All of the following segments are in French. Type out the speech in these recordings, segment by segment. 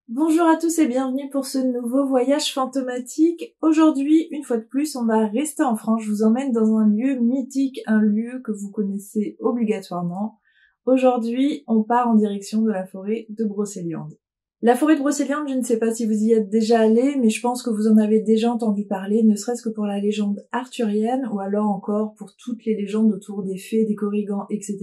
Bonjour à tous et bienvenue pour ce nouveau voyage fantomatique. Aujourd'hui, une fois de plus, on va rester en France. Je vous emmène dans un lieu mythique, un lieu que vous connaissez obligatoirement. Aujourd'hui, on part en direction de la forêt de Brocéliande. La forêt de Brocéliande, je ne sais pas si vous y êtes déjà allé, mais je pense que vous en avez déjà entendu parler, ne serait-ce que pour la légende arthurienne, ou alors encore pour toutes les légendes autour des fées, des corrigans, etc.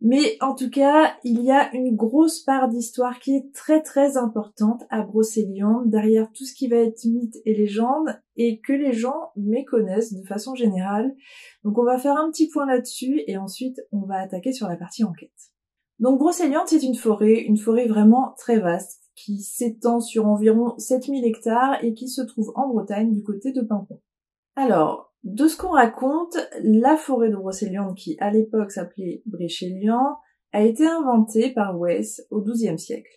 Mais en tout cas, il y a une grosse part d'histoire qui est très très importante à Brocéliande, derrière tout ce qui va être mythe et légende, et que les gens méconnaissent de façon générale. Donc on va faire un petit point là-dessus, et ensuite on va attaquer sur la partie enquête. Donc Brocéliande, c'est une forêt vraiment très vaste, qui s'étend sur environ 7000 hectares et qui se trouve en Bretagne du côté de Pimpon. Alors, de ce qu'on raconte, la forêt de Brocéliande, qui à l'époque s'appelait Bréchéliand, a été inventée par Wace au XIIe siècle.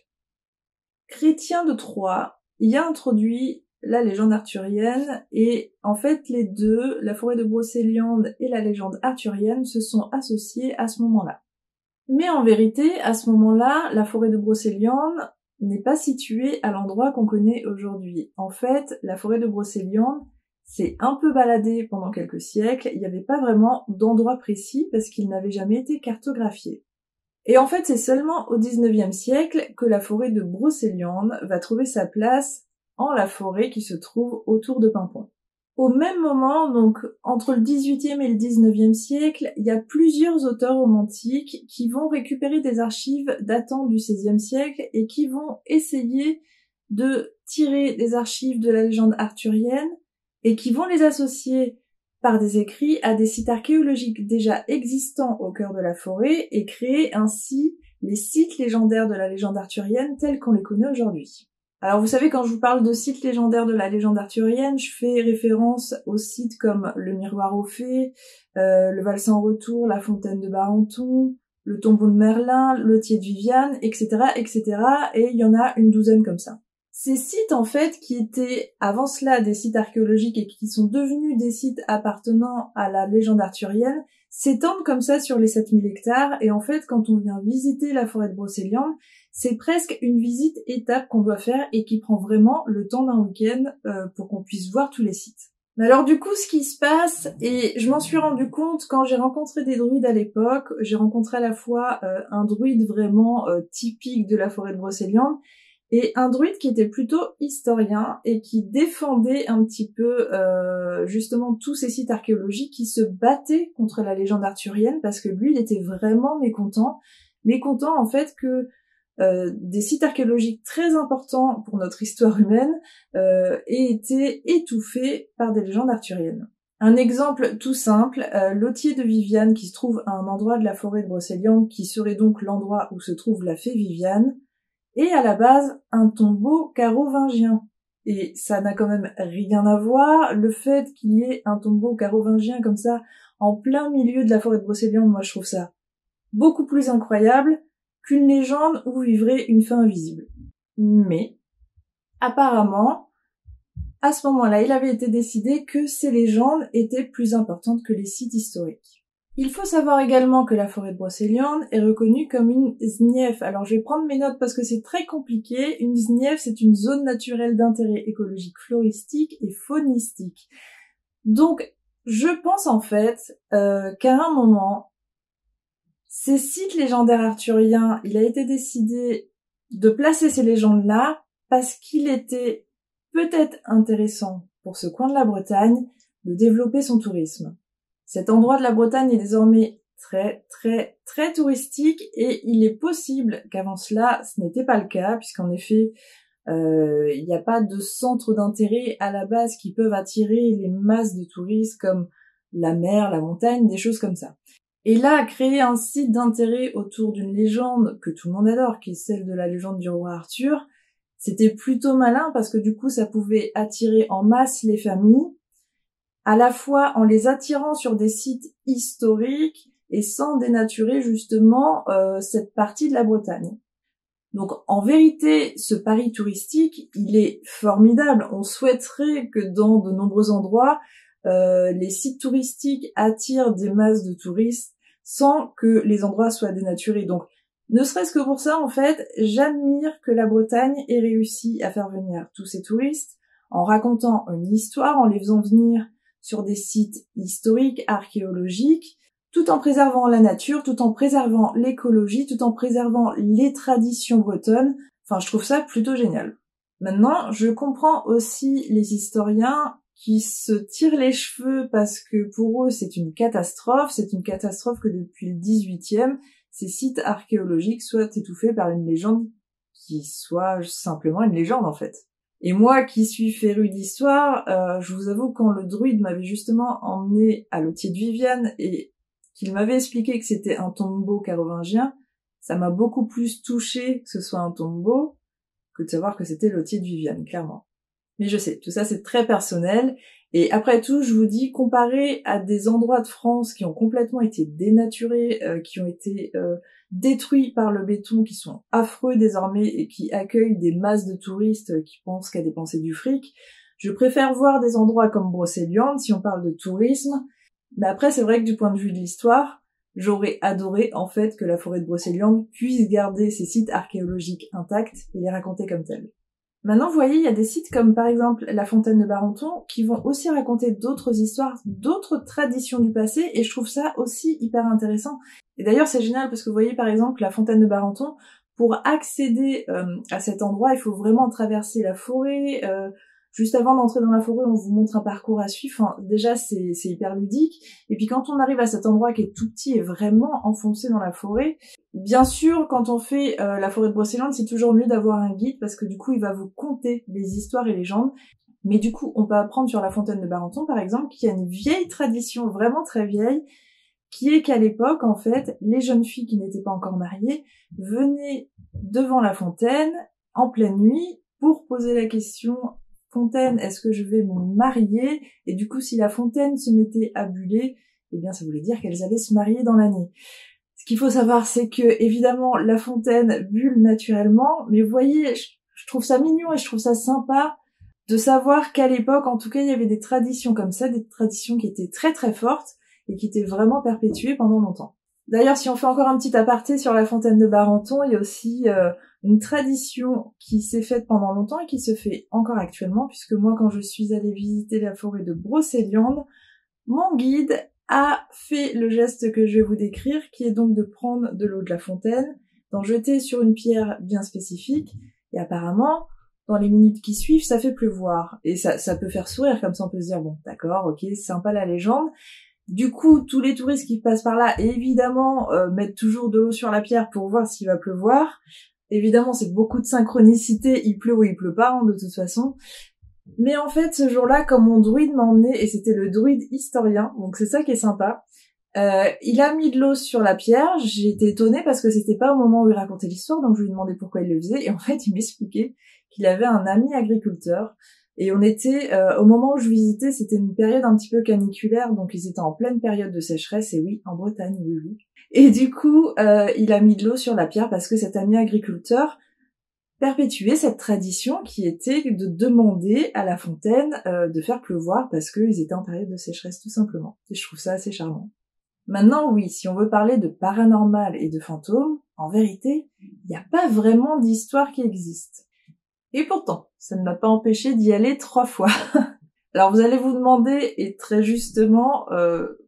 Chrétien de Troyes y a introduit la légende arthurienne et en fait les deux, la forêt de Brocéliande et la légende arthurienne, se sont associés à ce moment-là. Mais en vérité, à ce moment-là, la forêt de Brocéliande n'est pas située à l'endroit qu'on connaît aujourd'hui. En fait, la forêt de Brocéliande s'est un peu baladée pendant quelques siècles, il n'y avait pas vraiment d'endroit précis parce qu'il n'avait jamais été cartographié. Et en fait, c'est seulement au XIXe siècle que la forêt de Brocéliande va trouver sa place en la forêt qui se trouve autour de Pimpon. Au même moment, donc entre le XVIIIe et le XIXe siècle, il y a plusieurs auteurs romantiques qui vont récupérer des archives datant du XVIe siècle et qui vont essayer de tirer des archives de la légende arthurienne et qui vont les associer par des écrits à des sites archéologiques déjà existants au cœur de la forêt et créer ainsi les sites légendaires de la légende arthurienne tels qu'on les connaît aujourd'hui. Alors vous savez, quand je vous parle de sites légendaires de la légende arthurienne, je fais référence aux sites comme le Miroir aux Fées, le Val sans retour, la Fontaine de Barenton, le Tombeau de Merlin, le Lotier de Viviane, etc., etc., et il y en a une douzaine comme ça. Ces sites, en fait, qui étaient avant cela des sites archéologiques et qui sont devenus des sites appartenant à la légende arthurienne, s'étendent comme ça sur les 7000 hectares, et en fait, quand on vient visiter la forêt de Brocéliande, c'est presque une visite étape qu'on doit faire et qui prend vraiment le temps d'un week-end pour qu'on puisse voir tous les sites. Mais alors du coup, ce qui se passe, et je m'en suis rendu compte quand j'ai rencontré des druides à l'époque, j'ai rencontré à la fois un druide vraiment typique de la forêt de Brocéliande, et un druide qui était plutôt historien et qui défendait un petit peu justement tous ces sites archéologiques qui se battaient contre la légende arthurienne parce que lui, il était vraiment mécontent en fait que des sites archéologiques très importants pour notre histoire humaine aient été étouffés par des légendes arthuriennes. Un exemple tout simple, Lotier de Viviane qui se trouve à un endroit de la forêt de Brocéliande qui serait donc l'endroit où se trouve la fée Viviane, et à la base un tombeau carovingien. Et ça n'a quand même rien à voir, le fait qu'il y ait un tombeau carovingien comme ça en plein milieu de la forêt de Brocéliande, moi je trouve ça beaucoup plus incroyable qu'une légende où vivrait une fée invisible. Mais, apparemment, à ce moment-là, il avait été décidé que ces légendes étaient plus importantes que les sites historiques. Il faut savoir également que la forêt de Brocéliande est reconnue comme une SNIEF. Alors je vais prendre mes notes parce que c'est très compliqué. Une SNIEF, c'est une zone naturelle d'intérêt écologique floristique et faunistique. Donc, je pense en fait qu'à un moment, ces sites légendaires arthuriens, il a été décidé de placer ces légendes-là parce qu'il était peut-être intéressant pour ce coin de la Bretagne de développer son tourisme. Cet endroit de la Bretagne est désormais très très très touristique et il est possible qu'avant cela ce n'était pas le cas puisqu'en effet il n'y a pas de centre d'intérêt à la base qui peuvent attirer les masses de touristes comme la mer, la montagne, des choses comme ça. Et là, créer un site d'intérêt autour d'une légende que tout le monde adore, qui est celle de la légende du roi Arthur, c'était plutôt malin parce que du coup ça pouvait attirer en masse les familles, à la fois en les attirant sur des sites historiques et sans dénaturer justement cette partie de la Bretagne. Donc en vérité, ce pari touristique, il est formidable. On souhaiterait que dans de nombreux endroits, les sites touristiques attirent des masses de touristes sans que les endroits soient dénaturés. Donc Ne serait-ce que pour ça, en fait, j'admire que la Bretagne ait réussi à faire venir tous ces touristes en racontant une histoire, en les faisant venir sur des sites historiques, archéologiques, tout en préservant la nature, tout en préservant l'écologie, tout en préservant les traditions bretonnes. Enfin, je trouve ça plutôt génial. Maintenant, je comprends aussi les historiens qui se tirent les cheveux parce que pour eux, c'est une catastrophe que depuis le 18e, ces sites archéologiques soient étouffés par une légende qui soit simplement une légende, en fait. Et moi, qui suis férue d'histoire, je vous avoue, quand le druide m'avait justement emmené à l'Othier de Viviane et qu'il m'avait expliqué que c'était un tombeau carovingien, ça m'a beaucoup plus touchée que ce soit un tombeau que de savoir que c'était l'Othier de Viviane, clairement. Mais je sais, tout ça c'est très personnel, et après tout, je vous dis, comparé à des endroits de France qui ont complètement été dénaturés, qui ont été détruits par le béton, qui sont affreux désormais, et qui accueillent des masses de touristes qui pensent qu'à dépenser du fric, je préfère voir des endroits comme Brocéliande, si on parle de tourisme, mais après c'est vrai que du point de vue de l'histoire, j'aurais adoré en fait que la forêt de Brocéliande puisse garder ses sites archéologiques intacts et les raconter comme tels. Maintenant, vous voyez, il y a des sites comme par exemple la Fontaine de Barenton qui vont aussi raconter d'autres histoires, d'autres traditions du passé, et je trouve ça aussi hyper intéressant. Et d'ailleurs, c'est génial parce que vous voyez par exemple la Fontaine de Barenton, pour accéder à cet endroit, il faut vraiment traverser la forêt. Juste avant d'entrer dans la forêt, on vous montre un parcours à suivre. Enfin, déjà, c'est hyper ludique. Et puis quand on arrive à cet endroit qui est tout petit et vraiment enfoncé dans la forêt, bien sûr, quand on fait la forêt de Brocéliande, c'est toujours mieux d'avoir un guide parce que du coup, il va vous conter les histoires et légendes. Mais du coup, on peut apprendre sur la Fontaine de Barenton, par exemple, qu'il y a une vieille tradition, vraiment très vieille, qui est qu'à l'époque, en fait, les jeunes filles qui n'étaient pas encore mariées venaient devant la fontaine en pleine nuit pour poser la question: Fontaine, est-ce que je vais me marier? Et du coup, si la fontaine se mettait à buller, eh bien, ça voulait dire qu'elles allaient se marier dans l'année. Ce qu'il faut savoir, c'est que, évidemment, la fontaine bulle naturellement, mais vous voyez, je trouve ça mignon et je trouve ça sympa de savoir qu'à l'époque, en tout cas, il y avait des traditions comme ça, des traditions qui étaient très très fortes et qui étaient vraiment perpétuées pendant longtemps. D'ailleurs, si on fait encore un petit aparté sur la fontaine de Barenton, il y a aussi une tradition qui s'est faite pendant longtemps et qui se fait encore actuellement, puisque moi, quand je suis allée visiter la forêt de Brocéliande, mon guide a fait le geste que je vais vous décrire, qui est donc de prendre de l'eau de la fontaine, d'en jeter sur une pierre bien spécifique, et apparemment, dans les minutes qui suivent, ça fait pleuvoir. Et ça peut faire sourire, comme ça on peut se dire, bon, d'accord, ok, c'est sympa la légende. Du coup, tous les touristes qui passent par là, évidemment, mettent toujours de l'eau sur la pierre pour voir s'il va pleuvoir. Évidemment, c'est beaucoup de synchronicité, il pleut ou il pleut pas, hein, de toute façon. Mais en fait, ce jour-là, comme mon druide m'a emmené, et c'était le druide historien, donc c'est ça qui est sympa, il a mis de l'eau sur la pierre. J'ai été étonnée parce que c'était pas au moment où il racontait l'histoire, donc je lui demandais pourquoi il le faisait, et en fait, il m'expliquait qu'il avait un ami agriculteur, et on était, au moment où je visitais, c'était une période un petit peu caniculaire, donc ils étaient en pleine période de sécheresse, et oui, en Bretagne, oui, oui. Et du coup, il a mis de l'eau sur la pierre parce que cet ami agriculteur perpétuait cette tradition qui était de demander à la fontaine de faire pleuvoir parce qu'ils étaient en période de sécheresse, tout simplement. Et je trouve ça assez charmant. Maintenant, oui, si on veut parler de paranormal et de fantômes, en vérité, il n'y a pas vraiment d'histoire qui existe. Et pourtant, ça ne m'a pas empêché d'y aller 3 fois. Alors vous allez vous demander, et très justement,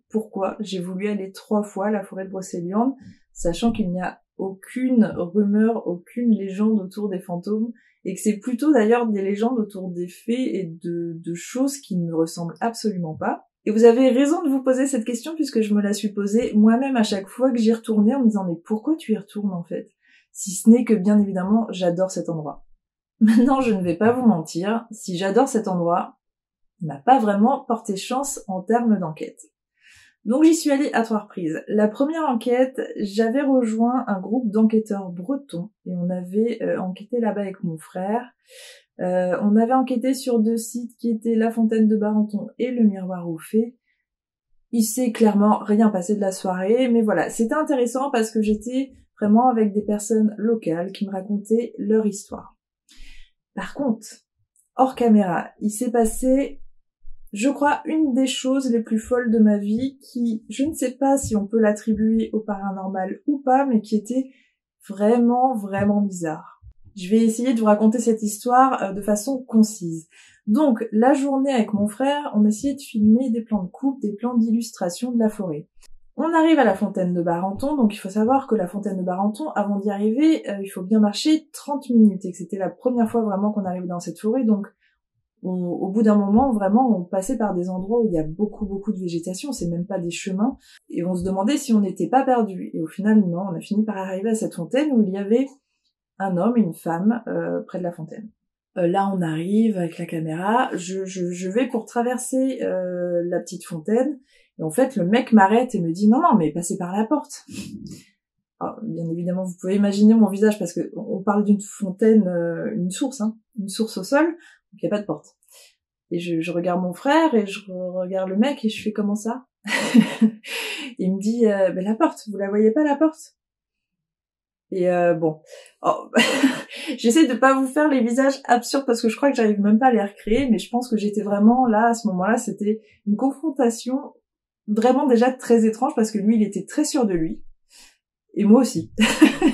pourquoi j'ai voulu aller 3 fois à la forêt de Brocéliande, sachant qu'il n'y a aucune rumeur, aucune légende autour des fantômes, et que c'est plutôt d'ailleurs des légendes autour des fées et de choses qui ne me ressemblent absolument pas. Et vous avez raison de vous poser cette question puisque je me la suis posée moi-même à chaque fois que j'y retournais en me disant mais pourquoi tu y retournes en fait? Si ce n'est que bien évidemment j'adore cet endroit. Maintenant je ne vais pas vous mentir, si j'adore cet endroit, il n'a pas vraiment porté chance en termes d'enquête. Donc j'y suis allée à 3 reprises. La première enquête, j'avais rejoint un groupe d'enquêteurs bretons et on avait enquêté là-bas avec mon frère. On avait enquêté sur 2 sites qui étaient la Fontaine de Barenton et le Miroir aux Fées. Il s'est clairement rien passé de la soirée, mais voilà, c'était intéressant parce que j'étais vraiment avec des personnes locales qui me racontaient leur histoire. Par contre, hors caméra, il s'est passé, je crois, une des choses les plus folles de ma vie qui, je ne sais pas si on peut l'attribuer au paranormal ou pas, mais qui était Vraiment, vraiment bizarre. Je vais essayer de vous raconter cette histoire de façon concise. Donc, la journée avec mon frère, on essayait de filmer des plans de coupe, des plans d'illustration de la forêt. On arrive à la fontaine de Barenton, donc il faut savoir que la fontaine de Barenton, avant d'y arriver, il faut bien marcher 30 minutes, et que c'était la première fois vraiment qu'on arrivait dans cette forêt, donc au bout d'un moment, vraiment, on passait par des endroits où il y a beaucoup de végétation, c'est même pas des chemins, et on se demandait si on n'était pas perdu. Et au final, non, on a fini par arriver à cette fontaine où il y avait un homme et une femme près de la fontaine. Là, on arrive avec la caméra, je vais pour traverser la petite fontaine, et en fait, le mec m'arrête et me dit « Non, mais passez par la porte !» Alors, bien évidemment, vous pouvez imaginer mon visage, parce que on parle d'une fontaine, une source au sol, donc il n'y a pas de porte. Et je regarde mon frère, et je regarde le mec, et je fais « Comment ça ?» Il me dit « la porte, vous la voyez pas, la porte ?» Et bon, j'essaie de pas vous faire les visages absurdes parce que je crois que j'arrive même pas à les recréer, mais je pense que j'étais vraiment là, à ce moment-là, c'était une confrontation vraiment déjà très étrange parce que lui, il était très sûr de lui, et moi aussi.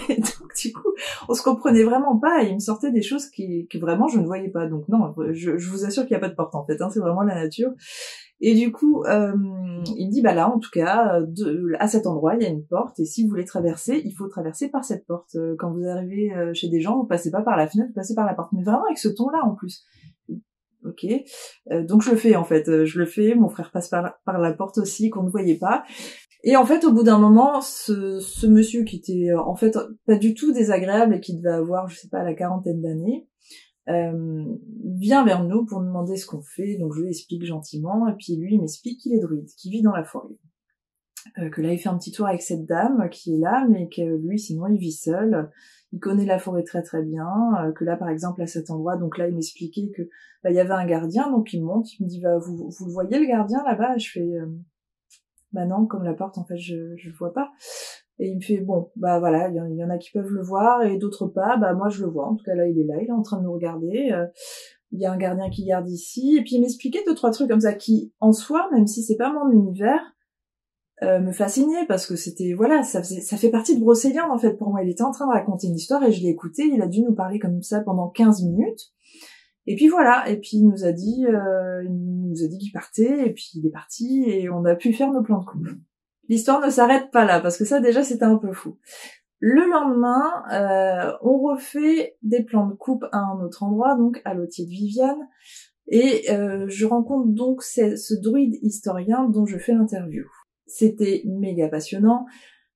Et donc du coup, on se comprenait vraiment pas, et il me sortait des choses que vraiment je ne voyais pas. Donc non, je vous assure qu'il n'y a pas de porte en fait, c'est vraiment la nature. Et du coup, il me dit, là, en tout cas, à cet endroit, il y a une porte, et si vous voulez traverser, il faut traverser par cette porte. Quand vous arrivez chez des gens, vous passez pas par la fenêtre, vous passez par la porte. Mais vraiment avec ce ton-là, en plus. Ok. Donc je le fais, en fait. Mon frère passe par la porte aussi, qu'on ne voyait pas. Et en fait, au bout d'un moment, ce monsieur qui était, en fait, pas du tout désagréable, et qui devait avoir, je sais pas, la quarantaine d'années, vient vers nous pour nous demander ce qu'on fait, donc je lui explique gentiment, et puis lui il m'explique qu'il est druide, qu'il vit dans la forêt, que là il fait un petit tour avec cette dame qui est là, mais que lui sinon il vit seul, il connaît la forêt très très bien, que là par exemple à cet endroit, donc là il m'expliquait que il y avait un gardien, donc il monte, il me dit vous le voyez le gardien là-bas, je fais non, comme la porte en fait je le vois pas. Et il me fait, voilà, il y en a qui peuvent le voir, et d'autres pas, moi je le vois, en tout cas là il est en train de nous regarder, il y a un gardien qui garde ici, et puis il m'expliquait 2-3 trucs comme ça, qui, en soi, même si c'est pas mon univers, me fascinait, parce que c'était, voilà, ça fait partie de Brocéliande, en fait, pour moi. Il était en train de raconter une histoire, et je l'ai écouté, il a dû nous parler comme ça pendant 15 minutes, et puis voilà, et puis il nous a dit qu'il partait, et puis il est parti, et on a pu faire nos plans de couple. L'histoire ne s'arrête pas là, parce que ça déjà c'était un peu fou. Le lendemain, on refait des plans de coupe à un autre endroit, donc à l'Autier de Viviane, et je rencontre donc ce druide historien dont je fais l'interview. C'était méga passionnant,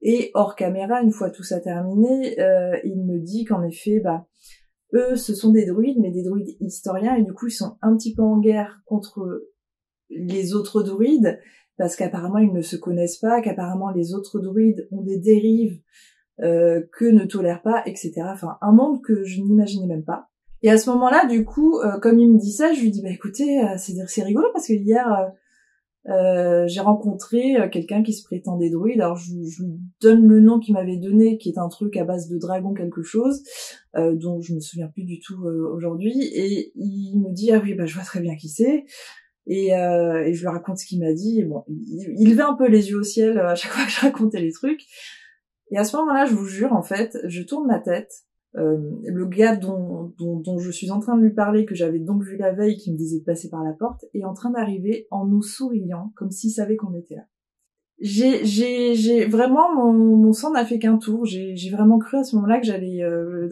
et hors caméra, une fois tout ça terminé, il me dit qu'en effet, eux ce sont des druides, mais des druides historiens, et du coup ils sont un petit peu en guerre contre les autres druides, parce qu'apparemment ils ne se connaissent pas, qu'apparemment les autres druides ont des dérives que ne tolèrent pas, etc. Enfin, un monde que je n'imaginais même pas. Et à ce moment-là, du coup, comme il me dit ça, je lui dis, écoutez, c'est rigolo, parce que hier, j'ai rencontré quelqu'un qui se prétendait druide, alors je lui donne le nom qu'il m'avait donné, qui est un truc à base de dragon quelque chose, dont je me souviens plus du tout aujourd'hui, et il me dit, ah oui, je vois très bien qui c'est. Et je lui raconte ce qu'il m'a dit, et bon, il levait un peu les yeux au ciel à chaque fois que je racontais les trucs. Et à ce moment-là, je vous jure, en fait, je tourne ma tête, le gars dont je suis en train de lui parler, que j'avais donc vu la veille, qui me disait de passer par la porte, est en train d'arriver en nous souriant, comme s'il savait qu'on était là. J'ai vraiment, mon sang n'a fait qu'un tour, j'ai vraiment cru à ce moment-là que j'allais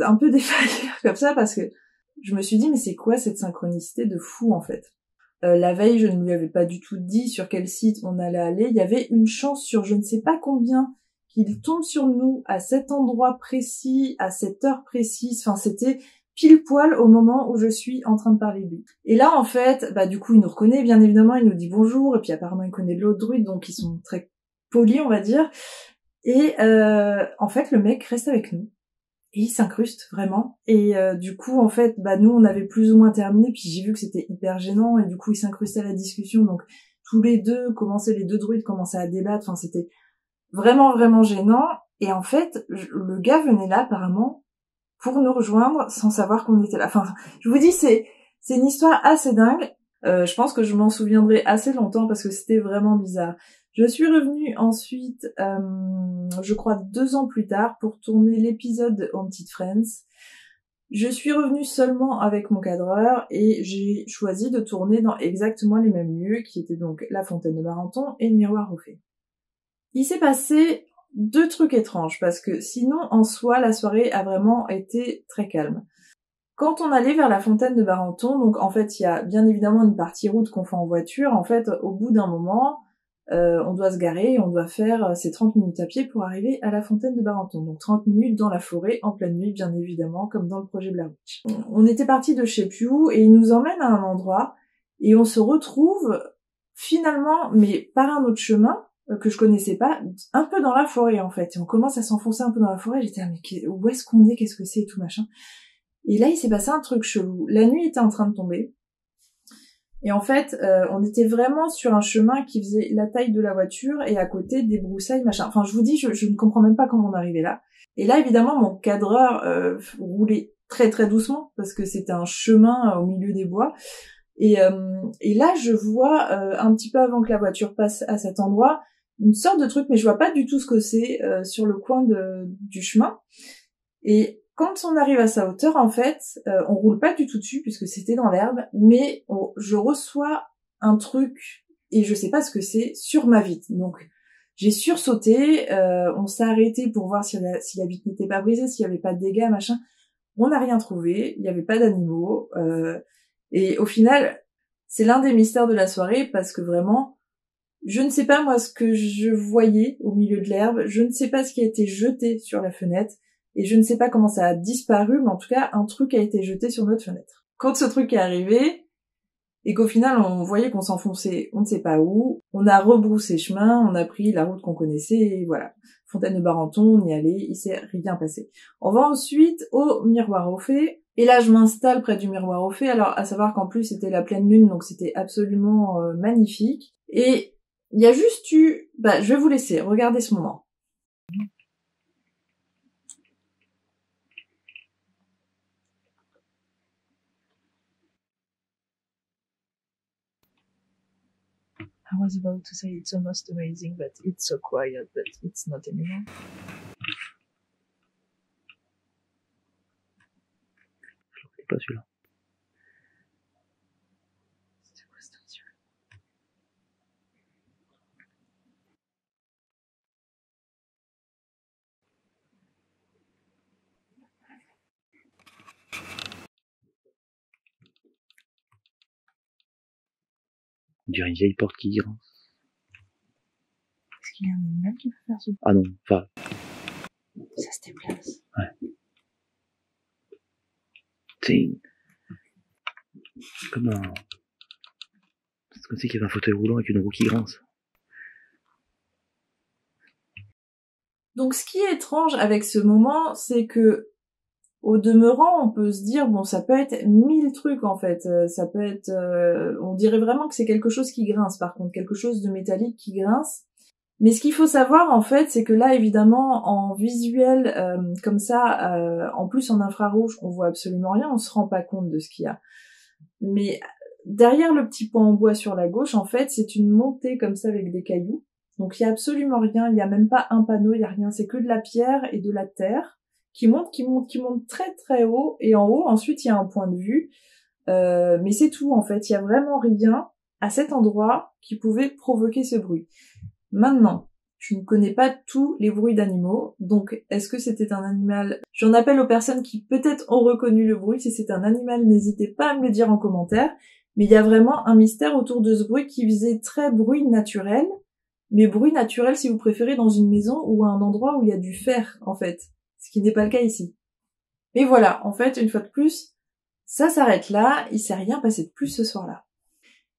un peu défaillir comme ça, parce que je me suis dit, mais c'est quoi cette synchronicité de fou, en fait? La veille, je ne lui avais pas du tout dit sur quel site on allait aller. Il y avait une chance sur je ne sais pas combien qu'il tombe sur nous à cet endroit précis, à cette heure précise. Enfin, c'était pile poil au moment où je suis en train de parler de lui. Et là, en fait, du coup, il nous reconnaît, bien évidemment, il nous dit bonjour, et puis apparemment, il connaît de l'autre druide, donc ils sont très polis, on va dire. Et en fait, le mec reste avec nous. Et il s'incruste, vraiment. Et du coup, en fait, nous, on avait plus ou moins terminé, puis j'ai vu que c'était hyper gênant, et du coup, il s'incrustait à la discussion, donc les deux druides commençaient à débattre, enfin, c'était vraiment, vraiment gênant. Et en fait, le gars venait là, apparemment, pour nous rejoindre, sans savoir qu'on était là. Enfin, je vous dis, c'est une histoire assez dingue. Je pense que je m'en souviendrai assez longtemps, parce que c'était vraiment bizarre. Je suis revenue ensuite, je crois 2 ans plus tard, pour tourner l'épisode de Haunted Friends. Je suis revenue seulement avec mon cadreur et j'ai choisi de tourner dans exactement les mêmes lieux, qui étaient donc la fontaine de Barenton et le miroir aux fées. Il s'est passé 2 trucs étranges, parce que sinon, en soi, la soirée a vraiment été très calme. Quand on allait vers la fontaine de Barenton, donc en fait, il y a bien évidemment une partie route qu'on fait en voiture. En fait, au bout d'un moment, on doit se garer et on doit faire ces 30 minutes à pied pour arriver à la fontaine de Barenton. Donc 30 minutes dans la forêt, en pleine nuit, bien évidemment, comme dans le projet Blair Witch. On était partis de je sais plus où, et il nous emmène à un endroit, et on se retrouve finalement, mais par un autre chemin, que je connaissais pas, un peu dans la forêt en fait. Et on commence à s'enfoncer un peu dans la forêt, j'étais mais où est-ce qu'on est, qu'est-ce que c'est et tout machin. Et là il s'est passé un truc chelou. La nuit était en train de tomber, et en fait on était vraiment sur un chemin qui faisait la taille de la voiture, et à côté des broussailles machin. Enfin je vous dis, je ne comprends même pas comment on est arrivé là. Et là évidemment mon cadreur roulait très très doucement, parce que c'était un chemin au milieu des bois. Et là je vois un petit peu avant que la voiture passe à cet endroit, une sorte de truc, mais je vois pas du tout ce que c'est, sur le coin du chemin. Et quand on arrive à sa hauteur, en fait, on roule pas du tout dessus puisque c'était dans l'herbe, mais je reçois un truc, et je sais pas ce que c'est, sur ma vitre. Donc j'ai sursauté, on s'est arrêté pour voir si la vitre n'était pas brisée, s'il y avait pas de dégâts, machin. On n'a rien trouvé, il y avait pas d'animaux, et au final, c'est l'un des mystères de la soirée, parce que vraiment, je ne sais pas moi ce que je voyais au milieu de l'herbe, je ne sais pas ce qui a été jeté sur la fenêtre, et je ne sais pas comment ça a disparu, mais en tout cas, un truc a été jeté sur notre fenêtre. Quand ce truc est arrivé, et qu'au final, on voyait qu'on s'enfonçait, on ne sait pas où, on a rebroussé chemin, on a pris la route qu'on connaissait, et voilà. Fontaine de Barenton, on y allait, il s'est rien passé. On va ensuite au miroir aux fées, et là je m'installe près du miroir aux fées, alors à savoir qu'en plus c'était la pleine lune, donc c'était absolument magnifique, et il y a juste eu... je vais vous laisser, regardez ce moment. I was about to say it's almost amazing that it's so quiet, but it's not anymore. Je ne pas celui-là. C'était quoi cette audio? On dirait une vieille porte qui grince. Est-ce qu'il y a un animal qui peut faire ce bruit? Ah non, enfin... Ça se déplace. Ouais. C'est comme un... C'est comme si il y avait un fauteuil roulant avec une roue qui grince. Donc ce qui est étrange avec ce moment, c'est que au demeurant, on peut se dire, bon, ça peut être 1000 trucs en fait. Ça peut être... on dirait vraiment que c'est quelque chose qui grince, par contre, quelque chose de métallique qui grince. Mais ce qu'il faut savoir en fait, c'est que là, évidemment, en visuel, comme ça, en plus en infrarouge, on voit absolument rien, on se rend pas compte de ce qu'il y a. Mais derrière le petit point en bois sur la gauche, en fait, c'est une montée comme ça avec des cailloux. Donc il y a absolument rien, il y a même pas un panneau, il y a rien, c'est que de la pierre et de la terre qui monte très très haut, et en haut ensuite il y a un point de vue, mais c'est tout en fait, il y a vraiment rien à cet endroit qui pouvait provoquer ce bruit. Maintenant, je ne connais pas tous les bruits d'animaux, donc est-ce que c'était un animal? J'en appelle aux personnes qui peut-être ont reconnu le bruit. Si c'est un animal, n'hésitez pas à me le dire en commentaire, mais il y a vraiment un mystère autour de ce bruit qui faisait très bruit naturel, mais bruit naturel si vous préférez dans une maison ou à un endroit où il y a du fer en fait, ce qui n'est pas le cas ici. Mais voilà, en fait, une fois de plus, ça s'arrête là, il s'est rien passé de plus ce soir-là.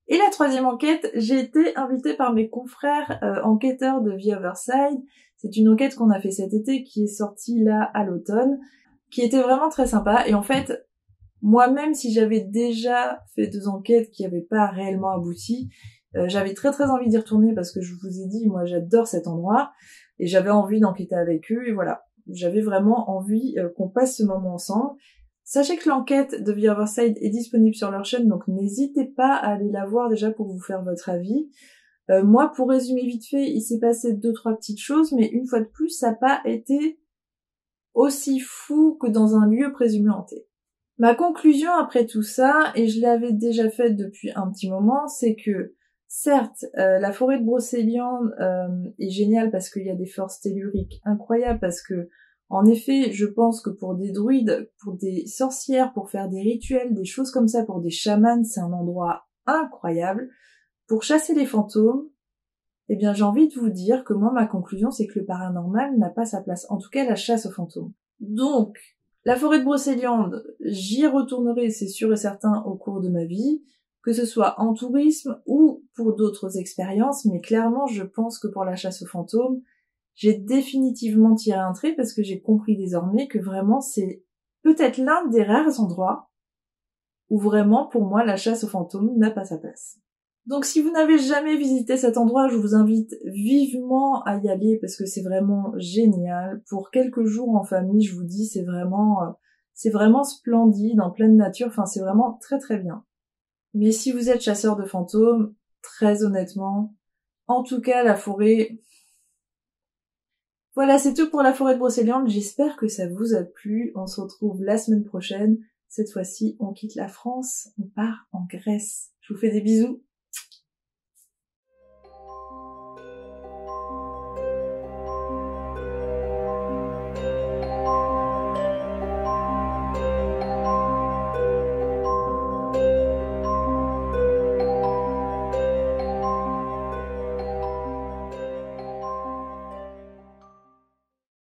Et la troisième enquête, j'ai été invitée par mes confrères enquêteurs de The Other Side. C'est une enquête qu'on a fait cet été, qui est sortie là à l'automne, qui était vraiment très sympa. Et en fait, moi-même, si j'avais déjà fait 2 enquêtes qui n'avaient pas réellement abouti, j'avais très très envie d'y retourner, parce que je vous ai dit, moi j'adore cet endroit, et j'avais envie d'enquêter avec eux, et voilà. J'avais vraiment envie qu'on passe ce moment ensemble. Sachez que l'enquête de The Other Side est disponible sur leur chaîne, donc n'hésitez pas à aller la voir déjà pour vous faire votre avis. Moi, pour résumer vite fait, il s'est passé 2-3 petites choses, mais une fois de plus, ça n'a pas été aussi fou que dans un lieu présumé hanté. Ma conclusion après tout ça, et je l'avais déjà faite depuis un petit moment, c'est que certes, la forêt de Brocéliande est géniale parce qu'il y a des forces telluriques incroyables, parce que en effet, je pense que pour des druides, pour des sorcières, pour faire des rituels, des choses comme ça, pour des chamans, c'est un endroit incroyable. Pour chasser les fantômes, eh bien j'ai envie de vous dire que moi ma conclusion c'est que le paranormal n'a pas sa place, en tout cas la chasse aux fantômes. Donc, la forêt de Brocéliande, j'y retournerai, c'est sûr et certain, au cours de ma vie, que ce soit en tourisme ou pour d'autres expériences, mais clairement, je pense que pour la chasse aux fantômes, j'ai définitivement tiré un trait parce que j'ai compris désormais que vraiment c'est peut-être l'un des rares endroits où vraiment, pour moi, la chasse aux fantômes n'a pas sa place. Donc si vous n'avez jamais visité cet endroit, je vous invite vivement à y aller parce que c'est vraiment génial. Pour quelques jours en famille, je vous dis, c'est vraiment splendide, en pleine nature, enfin c'est vraiment très très bien. Mais si vous êtes chasseur de fantômes, très honnêtement, en tout cas la forêt... Voilà, c'est tout pour la forêt de Brocéliande, j'espère que ça vous a plu. On se retrouve la semaine prochaine. Cette fois-ci, on quitte la France, on part en Grèce. Je vous fais des bisous.